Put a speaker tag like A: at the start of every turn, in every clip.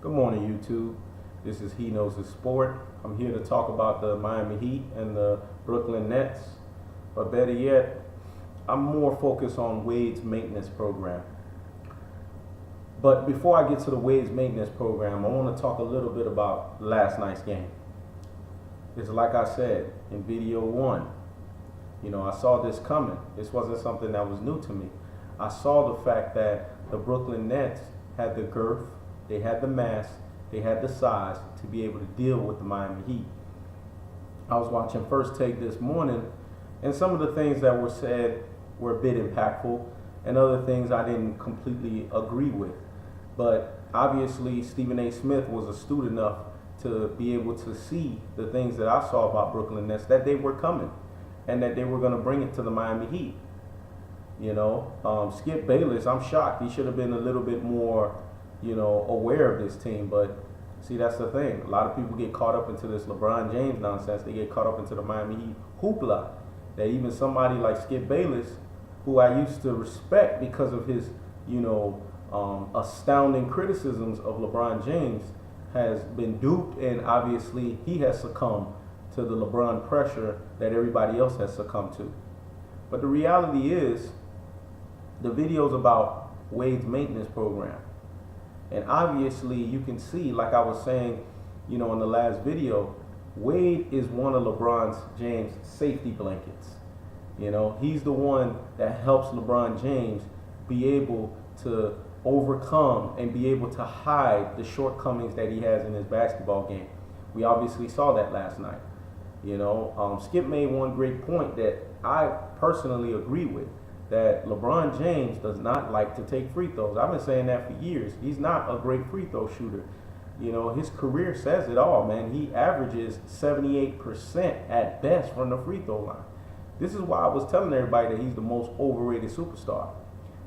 A: Good morning, YouTube. This is He Knows His Sport. I'm here to talk about the Miami Heat and the Brooklyn Nets. But better yet, I'm more focused on Wade's maintenance program. But before I get to the Wade's maintenance program, I want to talk a little bit about last night's game. It's like I said in video one. I saw this coming. This wasn't something that was new to me. I saw the fact that the Brooklyn Nets had the girth, they had the mass, they had the size to be able to deal with the Miami Heat. I was watching First Take this morning, and some of the things that were said were a bit impactful, and other things I didn't completely agree with. But obviously, Stephen A. Smith was astute enough to be able to see the things that I saw about Brooklyn Nets, that they were coming, and that they were going to bring it to the Miami Heat. Skip Bayless, I'm shocked. He should have been a little bit more aware of this team. But see, that's the thing. A lot of people get caught up into this LeBron James nonsense. They get caught up into the Miami Heat hoopla. That even somebody like Skip Bayless, who I used to respect because of his, astounding criticisms of LeBron James, has been duped, and obviously he has succumbed to the LeBron pressure that everybody else has succumbed to. But the reality is, the video's about Wade's maintenance program. And obviously you can see, like I was saying, in the last video, Wade is one of LeBron James' safety blankets. He's the one that helps LeBron James be able to overcome and be able to hide the shortcomings that he has in his basketball game. We obviously saw that last night. Skip made one great point that I personally agree with, that LeBron James does not like to take free throws. I've been saying that for years. He's not a great free throw shooter. His career says it all, man. He averages 78% at best from the free throw line. This is why I was telling everybody that he's the most overrated superstar.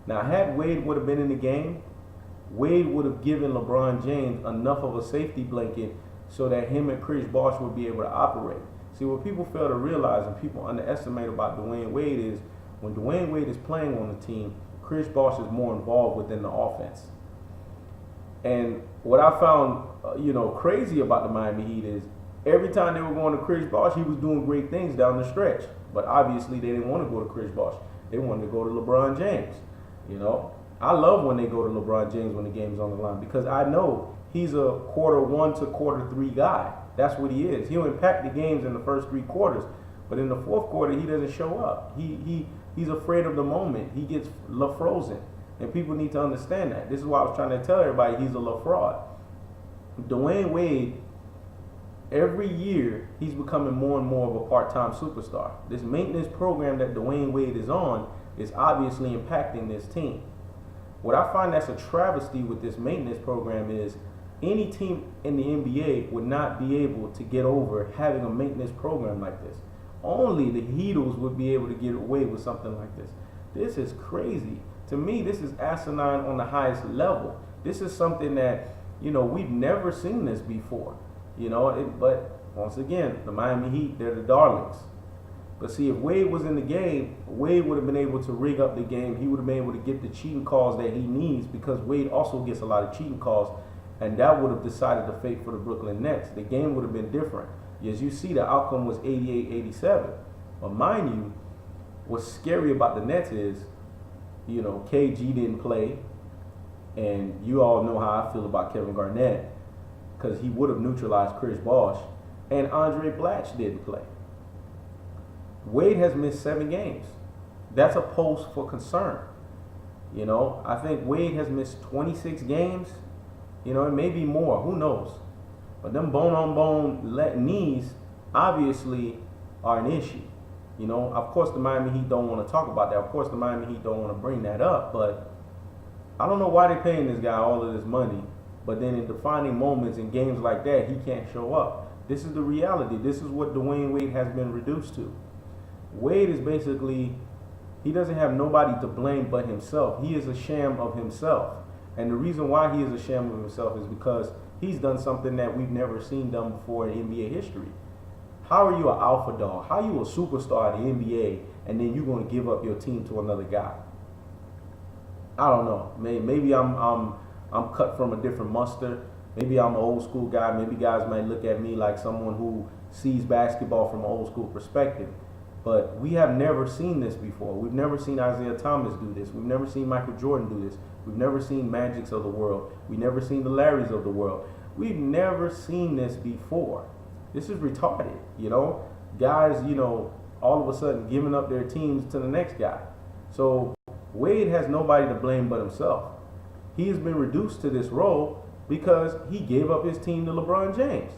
A: Now, had Wade would have been in the game, Wade would have given LeBron James enough of a safety blanket so that him and Chris Bosh would be able to operate. See, what people fail to realize and people underestimate about Dwayne Wade is, when Dwayne Wade is playing on the team, Chris Bosh is more involved within the offense. And what I found, crazy about the Miami Heat is every time they were going to Chris Bosh, he was doing great things down the stretch. But obviously, they didn't want to go to Chris Bosh. They wanted to go to LeBron James. I love when they go to LeBron James when the game's on the line, because I know he's a quarter one to quarter three guy. That's what he is. He'll impact the games in the first three quarters, but in the fourth quarter, he doesn't show up. He's afraid of the moment. He gets frozen, and people need to understand that. This is why I was trying to tell everybody he's a fraud. Dwayne Wade, every year, he's becoming more and more of a part-time superstar. This maintenance program that Dwayne Wade is on is obviously impacting this team. What I find that's a travesty with this maintenance program is any team in the NBA would not be able to get over having a maintenance program like this. Only the Heatles would be able to get away with something like this. This is crazy. To me, this is asinine on the highest level. This is something that, we've never seen this before. But once again, the Miami Heat, they're the darlings. But see, if Wade was in the game, Wade would have been able to rig up the game. He would have been able to get the cheating calls that he needs, because Wade also gets a lot of cheating calls, and that would have decided the fate for the Brooklyn Nets. The game would have been different. As you see, the outcome was 88-87. But mind you, what's scary about the Nets is, KG didn't play, and you all know how I feel about Kevin Garnett, because he would have neutralized Chris Bosh, and Andre Blatch didn't play. Wade has missed 7 games. That's a pose for concern. I think Wade has missed 26 games. It may be more. Who knows? But them bone-on-bone knees obviously are an issue. Of course, the Miami Heat don't want to talk about that. Of course, the Miami Heat don't want to bring that up. But I don't know why they're paying this guy all of this money. But then in defining moments in games like that, he can't show up. This is the reality. This is what Dwayne Wade has been reduced to. Wade is basically, he doesn't have nobody to blame but himself. He is a sham of himself. And the reason why he is a sham of himself is because he's done something that we've never seen done before in NBA history. How are you an alpha dog? How are you a superstar in the NBA, and then you're going to give up your team to another guy? I don't know. Maybe I'm cut from a different mustard, Maybe I'm an old school guy. Maybe guys might look at me like someone who sees basketball from an old school perspective. But we have never seen this before. We've never seen Isaiah Thomas do this. We've never seen Michael Jordan do this. We've never seen Magics of the world. We've never seen the Larrys of the world. We've never seen this before. This is retarded, you know? Guys, you know, all of a sudden giving up their teams to the next guy. So Wade has nobody to blame but himself. He has been reduced to this role because he gave up his team to LeBron James.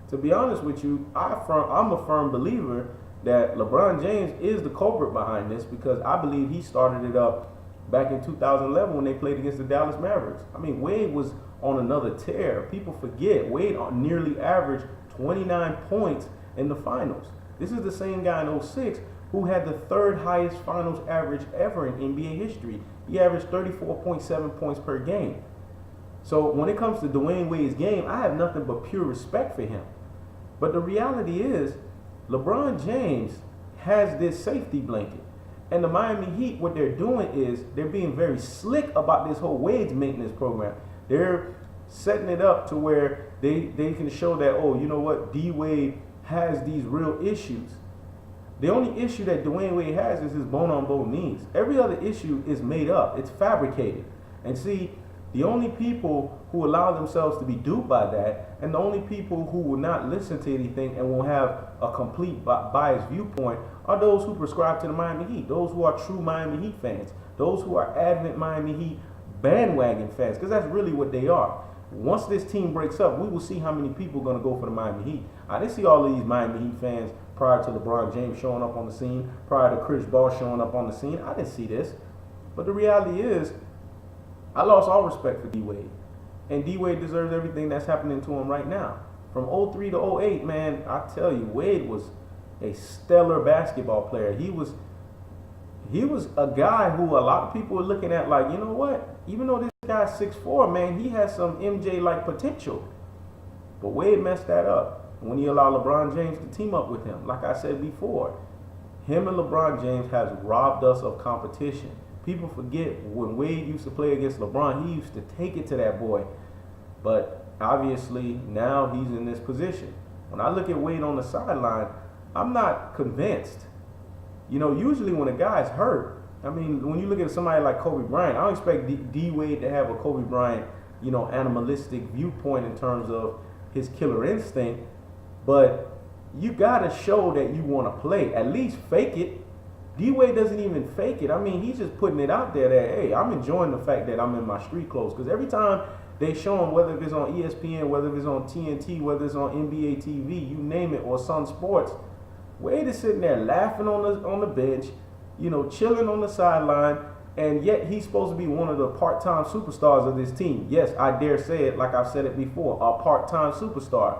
A: To be honest with you, I'm a firm believer that LeBron James is the culprit behind this, because I believe he started it up back in 2011 when they played against the Dallas Mavericks. I mean, Wade was on another tear. People forget Wade nearly averaged 29 points in the finals. This is the same guy in 06 who had the third highest finals average ever in NBA history. He averaged 34.7 points per game. So when it comes to Dwayne Wade's game, I have nothing but pure respect for him. But the reality is, LeBron James has this safety blanket. And the Miami Heat, what they're doing is they're being very slick about this whole Wade's maintenance program. They're setting it up to where they can show that, oh, you know what, D-Wade has these real issues. The only issue that Dwayne Wade has is his bone-on-bone knees. Every other issue is made up. It's fabricated. And see, the only people who allow themselves to be duped by that, and the only people who will not listen to anything and will have a complete biased viewpoint, are those who prescribe to the Miami Heat, those who are true Miami Heat fans, those who are adamant Miami Heat bandwagon fans, because that's really what they are. Once this team breaks up, we will see how many people are going to go for the Miami Heat. I didn't see all of these Miami Heat fans prior to LeBron James showing up on the scene, prior to Chris Bosh showing up on the scene. I didn't see this. But the reality is, I lost all respect for D-Wade. And D-Wade deserves everything that's happening to him right now. From 03 to 08, man, I tell you, Wade was a stellar basketball player. He was a guy who a lot of people were looking at like, you know what? Even though this guy's 6'4", man, he has some MJ-like potential. But Wade messed that up when he allowed LeBron James to team up with him. Like I said before, him and LeBron James has robbed us of competition. People forget when Wade used to play against LeBron, he used to take it to that boy. But obviously now he's in this position. When I look at Wade on the sideline, I'm not convinced. You know, usually when a guy's hurt, I mean, when you look at somebody like Kobe Bryant, I don't expect D-Wade to have a Kobe Bryant, you know, animalistic viewpoint in terms of his killer instinct. But you got to show that you want to play. At least fake it. D-Wade doesn't even fake it. I mean, he's just putting it out there that, hey, I'm enjoying the fact that I'm in my street clothes. Because every time they show him, whether it's on ESPN, whether it's on TNT, whether it's on NBA TV, you name it, or Sun Sports, Wade is sitting there laughing on the bench, you know, chilling on the sideline, and yet he's supposed to be one of the part-time superstars of this team. Yes, I dare say it like I've said it before, a part-time superstar.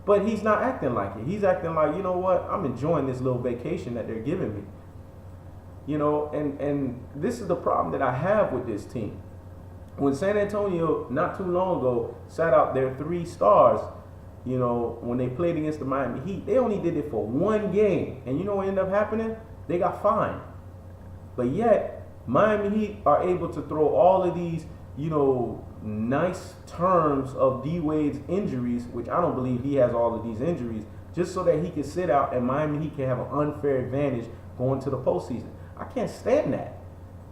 A: But he's not acting like it. He's acting like, you know what, I'm enjoying this little vacation that they're giving me. You know, and this is the problem that I have with this team. When San Antonio, not too long ago, sat out their 3 stars, you know, when they played against the Miami Heat, they only did it for 1 game. And you know what ended up happening? They got fined. But yet, Miami Heat are able to throw all of these, you know, nice terms of D-Wade's injuries, which I don't believe he has all of these injuries, just so that he can sit out and Miami Heat can have an unfair advantage going to the postseason. I can't stand that.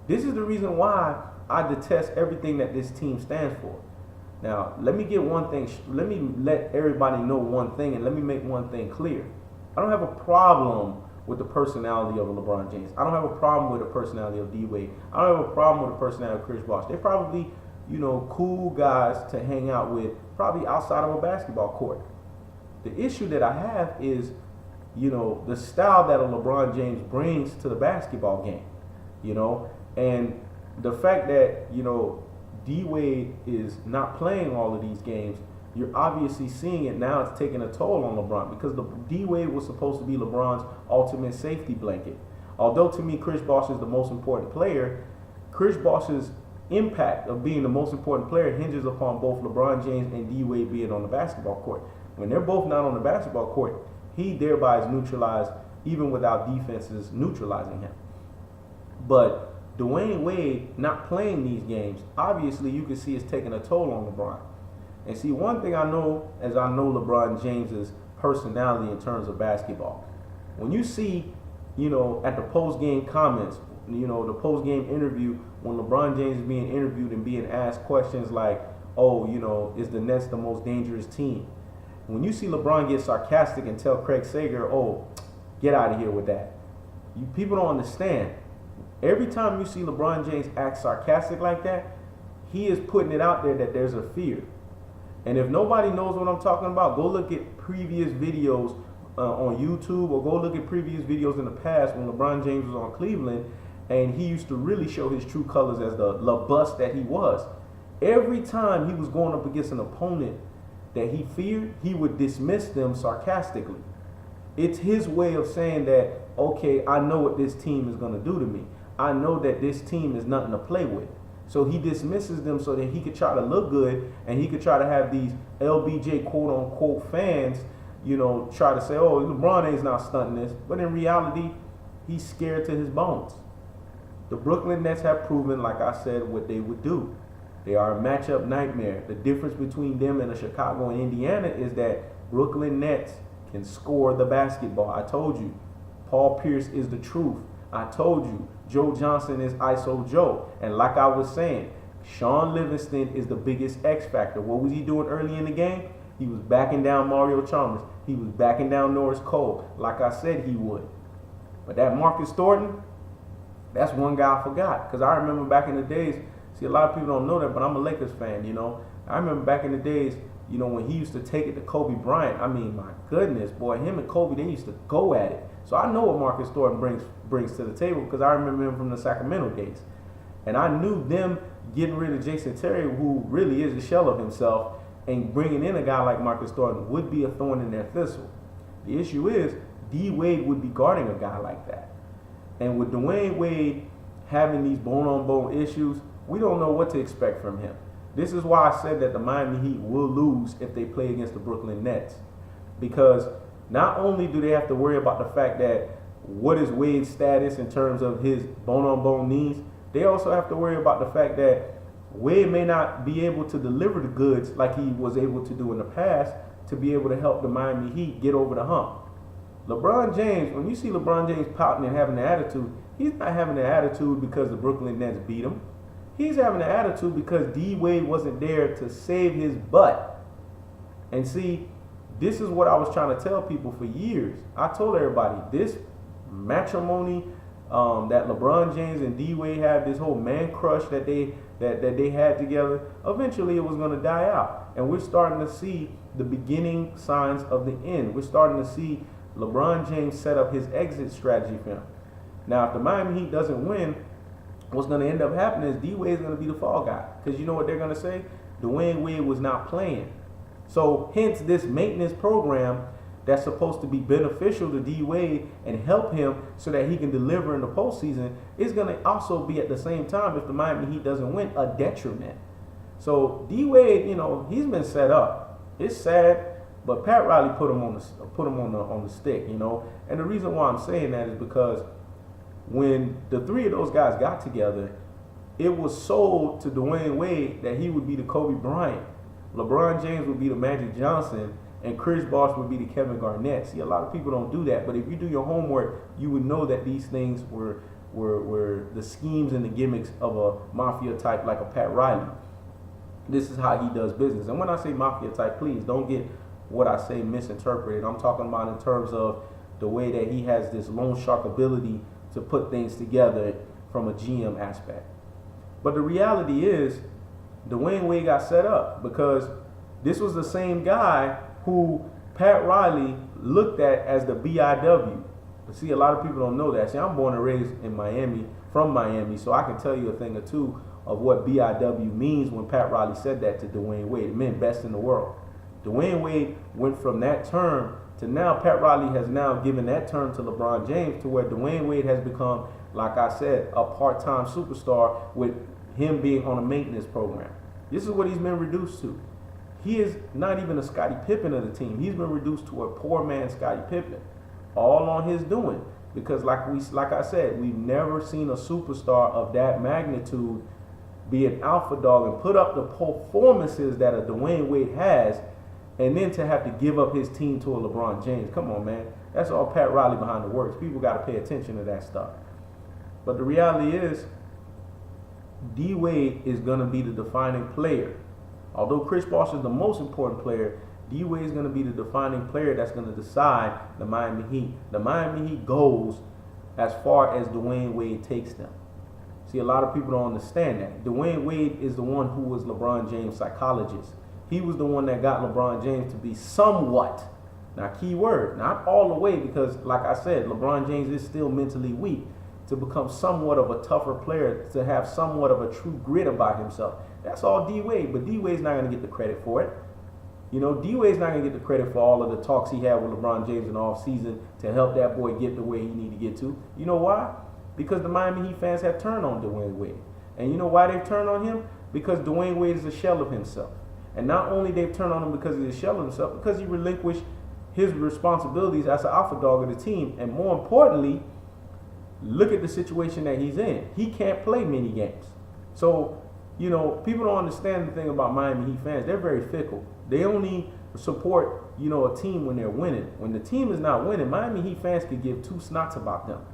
A: This is the reason why I detest everything that this team stands for. Now, let me get one thing, let me let everybody know one thing, and let me make one thing clear. I don't have a problem with the personality of LeBron James. I don't have a problem with the personality of D-Wade. I don't have a problem with the personality of Chris Bosh. They're probably, you know, cool guys to hang out with, probably outside of a basketball court. The issue that I have is, you know, the style that a LeBron James brings to the basketball game, you know, and the fact that, you know, D-Wade is not playing all of these games, you're obviously seeing it now. It's taking a toll on LeBron, because D-Wade was supposed to be LeBron's ultimate safety blanket. Although to me Chris Bosh is the most important player, Chris Bosh's impact of being the most important player hinges upon both LeBron James and D-Wade being on the basketball court. When they're both not on the basketball court, he thereby is neutralized, even without defenses neutralizing him. But Dwayne Wade not playing these games, obviously you can see it's taking a toll on LeBron. And see, one thing I know as I know LeBron James's personality in terms of basketball. When you see, at the post-game comments, the post-game interview, when LeBron James is being interviewed and being asked questions like, oh, is the Nets the most dangerous team? When you see LeBron get sarcastic and tell Craig Sager, oh, get out of here with that. People don't understand. Every time you see LeBron James act sarcastic like that, he is putting it out there that there's a fear. And if nobody knows what I'm talking about, go look at previous videos on YouTube, or go look at previous videos in the past when LeBron James was on Cleveland, and he used to really show his true colors as the LeBust that he was. Every time he was going up against an opponent that he feared, he would dismiss them sarcastically. It's his way of saying that, okay, I know what this team is going to do to me. I know that this team is nothing to play with. So he dismisses them so that he could try to look good, and he could try to have these LBJ quote-unquote fans, try to say, oh, LeBron ain't not stunting this. But in reality, he's scared to his bones. The Brooklyn Nets have proven, like I said, what they would do. They are a matchup nightmare. The difference between them and the Chicago and Indiana is that Brooklyn Nets can score the basketball. I told you, Paul Pierce is the truth. I told you, Joe Johnson is ISO Joe. And like I was saying, Sean Livingston is the biggest X factor. What was he doing early in the game? He was backing down Mario Chalmers. He was backing down Norris Cole, like I said he would. But that Marcus Thornton, that's one guy I forgot. Because I remember back in the days, see, a lot of people don't know that, but I'm a Lakers fan, I remember back in the days, when he used to take it to Kobe Bryant. I mean, my goodness, boy, him and Kobe, they used to go at it. So I know what Marcus Thornton brings to the table, because I remember him from the Sacramento days. And I knew them getting rid of Jason Terry, who really is a shell of himself, and bringing in a guy like Marcus Thornton would be a thorn in their thistle. The issue is, D. Wade would be guarding a guy like that. And with Dwayne Wade having these bone-on-bone issues, we don't know what to expect from him. This is why I said that the Miami Heat will lose if they play against the Brooklyn Nets. Because not only do they have to worry about the fact that what is Wade's status in terms of his bone-on-bone knees, they also have to worry about the fact that Wade may not be able to deliver the goods like he was able to do in the past to be able to help the Miami Heat get over the hump. LeBron James, when you see LeBron James pouting and having an attitude, he's not having an attitude because the Brooklyn Nets beat him. He's having an attitude because D. Wade wasn't there to save his butt. And see, this is what I was trying to tell people for years. I told everybody, this matrimony that LeBron James and D. Wade have, this whole man crush that they had together, eventually it was going to die out. And we're starting to see the beginning signs of the end. We're starting to see LeBron James set up his exit strategy for him. Now, if the Miami Heat doesn't win, what's going to end up happening is D. Wade is going to be the fall guy. Because you know what they're going to say? Dwayne Wade was not playing. So hence this maintenance program that's supposed to be beneficial to D. Wade and help him so that he can deliver in the postseason is going to also be at the same time, if the Miami Heat doesn't win, a detriment. So D. Wade, he's been set up. It's sad, but Pat Riley put him on the stick, And the reason why I'm saying that is because when the three of those guys got together, it was sold to Dwayne Wade that he would be the Kobe Bryant, LeBron James would be the Magic Johnson, and Chris Bosh would be the Kevin Garnett. See, a lot of people don't do that, but if you do your homework, you would know that these things were the schemes and the gimmicks of a mafia type like a Pat Riley. This is how he does business. And when I say mafia type, please don't get what I say misinterpreted. I'm talking about in terms of the way that he has this loan shark ability to put things together from a GM aspect. But the reality is, Dwayne Wade got set up because this was the same guy who Pat Riley looked at as the BIW. But see, a lot of people don't know that. See, I'm born and raised in Miami, from Miami, so I can tell you a thing or two of what BIW means when Pat Riley said that to Dwayne Wade. It meant best in the world. Dwayne Wade went from that term to now Pat Riley has now given that term to LeBron James, to where Dwayne Wade has become, like I said, a part-time superstar with him being on a maintenance program. This is what he's been reduced to. He is not even a Scottie Pippen of the team. He's been reduced to a poor man Scottie Pippen, all on his doing. Because like I said, we've never seen a superstar of that magnitude be an alpha dog and put up the performances that a Dwayne Wade has, and then to have to give up his team to a LeBron James. Come on, man. That's all Pat Riley behind the works. People got to pay attention to that stuff. But the reality is, D Wade is going to be the defining player. Although Chris Bosh is the most important player, D Wade is going to be the defining player that's going to decide the Miami Heat. The Miami Heat goes as far as Dwayne Wade takes them. See, a lot of people don't understand that. Dwayne Wade is the one who was LeBron James' psychologist. He was the one that got LeBron James to be somewhat, now key word, not all the way, because like I said, LeBron James is still mentally weak, to become somewhat of a tougher player, to have somewhat of a true grit about himself. That's all D Wade, but D Wade's not going to get the credit for it. You know, D Wade's not going to get the credit for all of the talks he had with LeBron James in the offseason to help that boy get the way he need to get to. You know why? Because the Miami Heat fans have turned on Dwayne Wade. And you know why they've turned on him? Because Dwayne Wade is a shell of himself. And not only they've turned on him because he's a shell of himself, because he relinquished his responsibilities as an alpha dog of the team. And more importantly, look at the situation that he's in. He can't play many games. So, you know, people don't understand the thing about Miami Heat fans. They're very fickle. They only support, you know, a team when they're winning. When the team is not winning, Miami Heat fans could give two snots about them.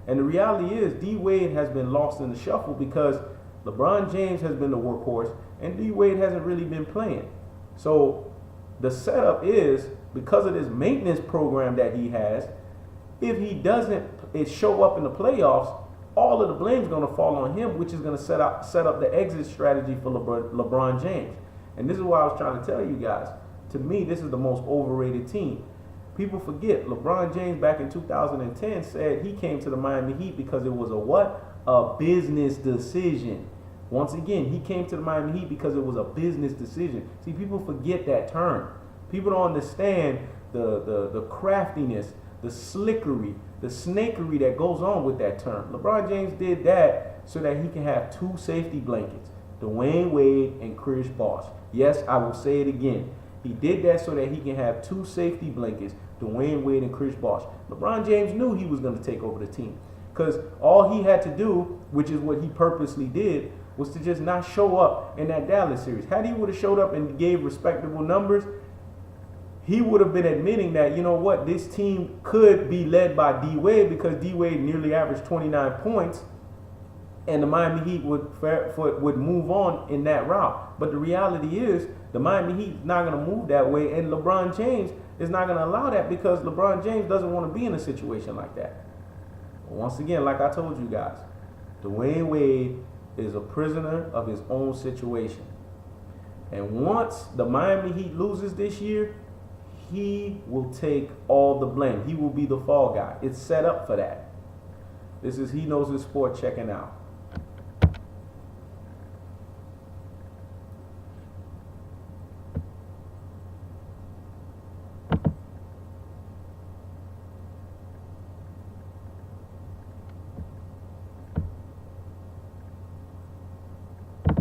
A: And the reality is, D Wade has been lost in the shuffle because LeBron James has been the workhorse and D Wade hasn't really been playing. So the setup is, because of this maintenance program that he has, if he doesn't show up in the playoffs, all of the blame is going to fall on him, which is going to set up the exit strategy for LeBron James. And this is what I was trying to tell you guys. To me, this is the most overrated team. People forget, LeBron James back in 2010 said he came to the Miami Heat because it was a what? A business decision. Once again, he came to the Miami Heat because it was a business decision. See, people forget that term. People don't understand the craftiness, the slickery, the snakery that goes on with that term. LeBron James did that so that he can have two safety blankets, Dwayne Wade and Chris Bosh. Yes, I will say it again. He did that so that he can have two safety blankets, Dwayne Wade and Chris Bosh. LeBron James knew he was going to take over the team because all he had to do, which is what he purposely did, was to just not show up in that Dallas series. Had he would have showed up and gave respectable numbers, he would have been admitting that, you know what, this team could be led by D Wade because D Wade nearly averaged 29 points and the Miami Heat would move on in that route. But the reality is, the Miami Heat is not going to move that way, and LeBron James is not going to allow that because LeBron James doesn't want to be in a situation like that. But once again, like I told you guys, Dwayne Wade is a prisoner of his own situation. And once the Miami Heat loses this year, he will take all the blame. He will be the fall guy. It's set up for that. This is He Knows His Sport checking out.